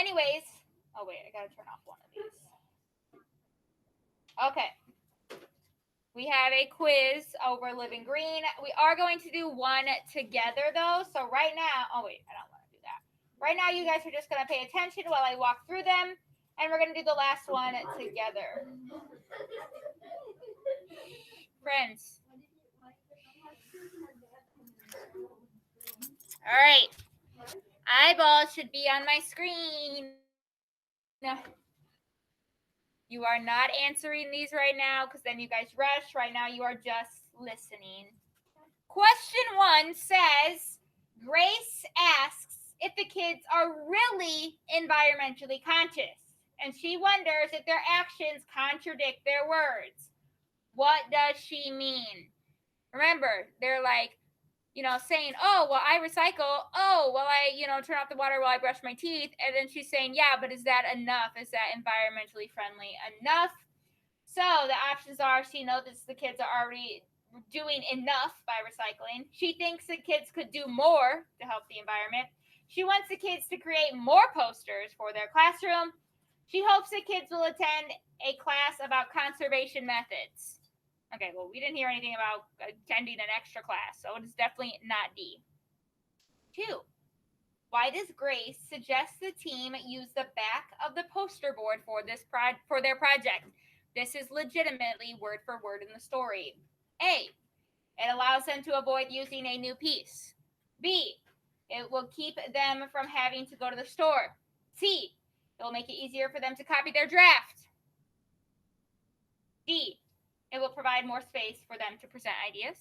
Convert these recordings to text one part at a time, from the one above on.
Anyways, oh wait, I gotta turn off one of these. Okay. We have a quiz over Living Green. We are going to do one together though. So right now, oh wait, I don't want to do that. Right now, you guys are just going to pay attention while I walk through them. And we're going to do the last one together. Friends. All right. Eyeballs should be on my screen. You are not answering these right now because then you guys rush. Right now, you are just listening. Question 1 says, Grace asks if the kids are really environmentally conscious, and she wonders if their actions contradict their words. What does she mean? Remember, they're like, saying, oh, well, I recycle. Oh, well, I, turn off the water while I brush my teeth. And then she's saying, yeah, but is that enough? Is that environmentally friendly enough? So the options are she knows the kids are already doing enough by recycling. She thinks the kids could do more to help the environment. She wants the kids to create more posters for their classroom. She hopes the kids will attend a class about conservation methods. Okay, well, we didn't hear anything about attending an extra class, so it is definitely not D. 2. Why does Grace suggest the team use the back of the poster board for their project? This is legitimately word for word in the story. A. It allows them to avoid using a new piece. B. It will keep them from having to go to the store. C. It will make it easier for them to copy their draft. D. It will provide more space for them to present ideas.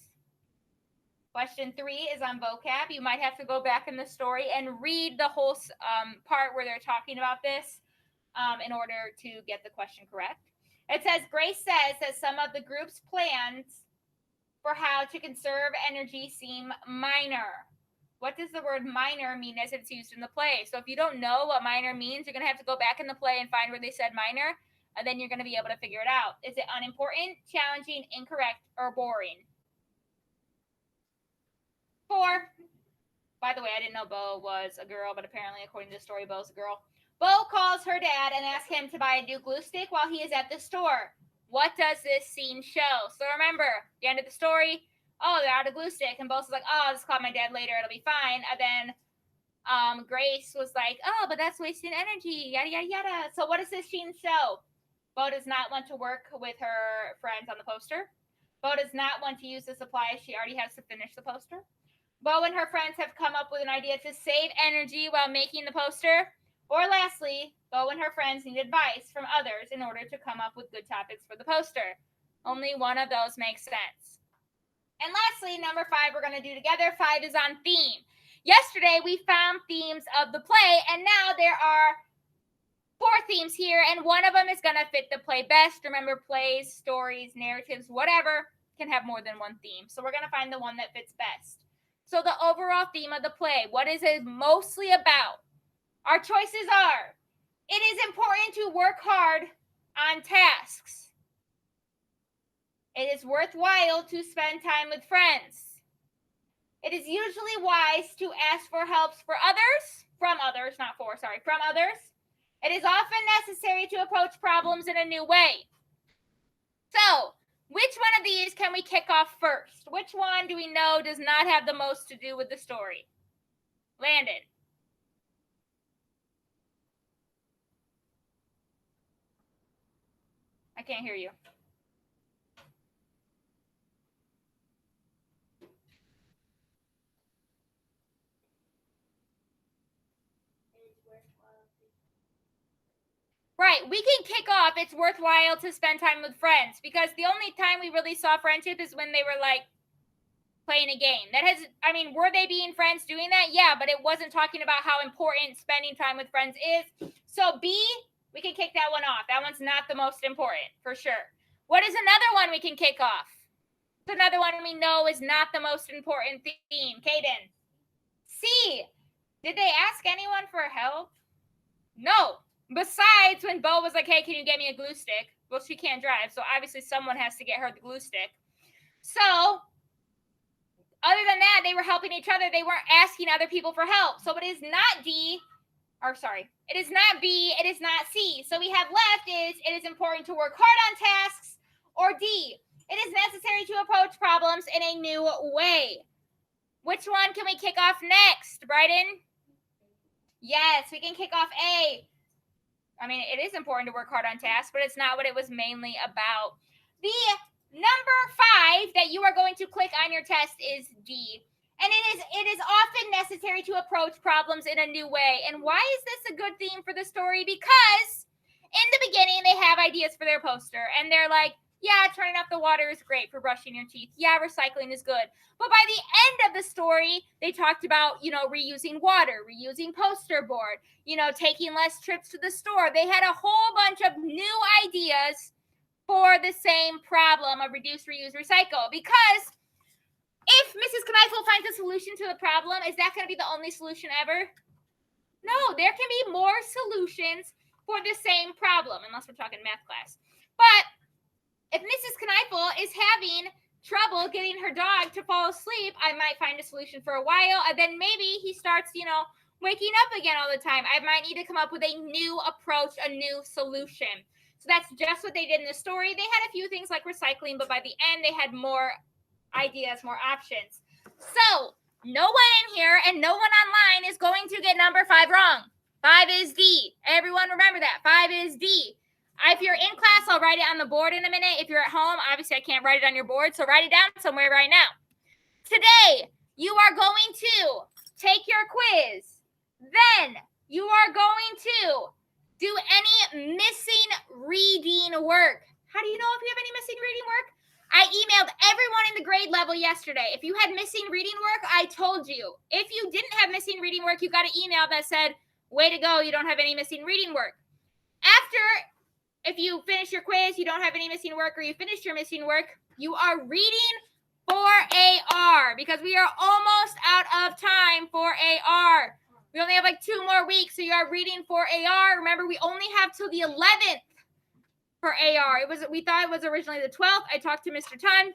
Question 3 is on vocab. You might have to go back in the story and read the whole part where they're talking about this in order to get the question correct. It says, Grace says that some of the group's plans for how to conserve energy seem minor. What does the word minor mean as it's used in the play? So if you don't know what minor means, you're going to have to go back in the play and find where they said minor. And then you're going to be able to figure it out. Is it unimportant, challenging, incorrect, or boring? 4. By the way, I didn't know Bo was a girl, but apparently, according to the story, Bo's a girl. Bo calls her dad and asks him to buy a new glue stick while he is at the store. What does this scene show? So remember, the end of the story, oh, they're out of glue stick. And Bo's like, oh, I'll just call my dad later. It'll be fine. And then Grace was like, oh, but that's wasting energy, yada, yada, yada. So what does this scene show? Bo does not want to work with her friends on the poster. Bo does not want to use the supplies she already has to finish the poster. Bo and her friends have come up with an idea to save energy while making the poster. Or lastly, Bo and her friends need advice from others in order to come up with good topics for the poster. Only one of those makes sense. And lastly, number 5 we're going to do together. 5 is on theme. Yesterday, we found themes of the play, and now there are 4 themes here, and one of them is going to fit the play best. Remember, plays, stories, narratives, whatever, can have more than one theme. So we're going to find the one that fits best. So the overall theme of the play, what is it mostly about? Our choices are, it is important to work hard on tasks. It is worthwhile to spend time with friends. It is usually wise to ask for help from others. It is often necessary to approach problems in a new way. So, which one of these can we kick off first? Which one do we know does not have the most to do with the story? Landon. I can't hear you. Right, we can kick off it's worthwhile to spend time with friends because the only time we really saw friendship is when they were like playing a game. Were they being friends doing that? Yeah, but it wasn't talking about how important spending time with friends is. So B, we can kick that one off. That one's not the most important, for sure. What is another one we can kick off? It's another one we know is not the most important theme. Kaden. C, did they ask anyone for help? No. Besides when Bo was like, hey, can you get me a glue stick? Well, she can't drive, so obviously someone has to get her the glue stick. So, other than that, they were helping each other. They weren't asking other people for help. So it is not D. or sorry, it is not B, it is not C. So we have left is, it is important to work hard on tasks, or D, it is necessary to approach problems in a new way. Which one can we kick off next, Bryden? Yes, we can kick off A. I mean, it is important to work hard on tasks, but it's not what it was mainly about. The number 5 that you are going to click on your test is D. And it is often necessary to approach problems in a new way. And why is this a good theme for the story? Because in the beginning, they have ideas for their poster. And they're like, yeah, turning off the water is great for brushing your teeth. Yeah, recycling is good. But by the end of the story, they talked about, reusing water, reusing poster board, taking less trips to the store. They had a whole bunch of new ideas for the same problem of reduce, reuse, recycle. Because if Mrs. Kneifel finds a solution to the problem, is that going to be the only solution ever? No, there can be more solutions for the same problem, unless we're talking math class. But if Mrs. Kneifel is having trouble getting her dog to fall asleep, I might find a solution for a while, and then maybe he starts, waking up again all the time. I might need to come up with a new approach, a new solution. So that's just what they did in the story. They had a few things like recycling, but by the end, they had more ideas, more options. So no one in here and no one online is going to get number 5 wrong. 5 is D. Everyone remember that. 5 is D. If you're in class, I'll write it on the board in a minute. If you're at home, obviously I can't write it on your board, so write it down somewhere right now. Today, you are going to take your quiz. Then you are going to do any missing reading work. How do you know if you have any missing reading work? I emailed everyone in the grade level yesterday. If you had missing reading work, I told you. If you didn't have missing reading work, you got an email that said, way to go, you don't have any missing reading work. If you finish your quiz, you don't have any missing work, or you finished your missing work, you are reading for AR because we are almost out of time for AR. We only have like 2 more weeks, so you are reading for AR. Remember, we only have till the 11th for AR. We thought it was originally the 12th. I talked to Mr. Tun.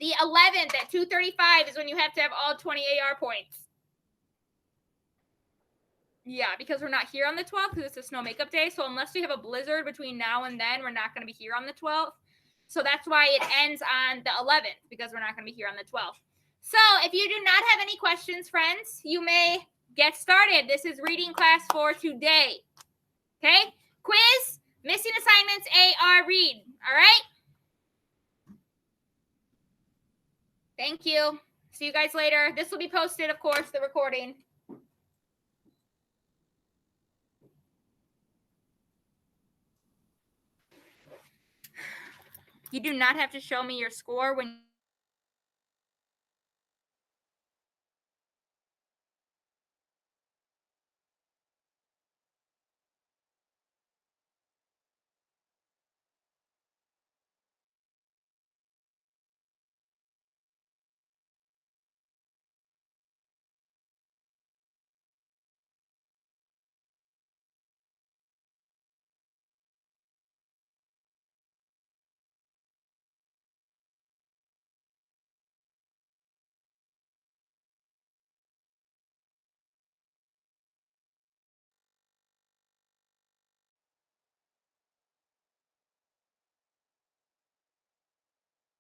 The 11th at 2:35 is when you have to have all 20 AR points. Yeah, because we're not here on the 12th because it's a snow makeup day. So unless we have a blizzard between now and then, we're not going to be here on the 12th. So that's why it ends on the 11th, because we're not going to be here on the 12th. So if you do not have any questions, friends, you may get started. This is reading class for today. Okay? Quiz, missing assignments, AR, read. All right? Thank you. See you guys later. This will be posted, of course, the recording. You do not have to show me your score when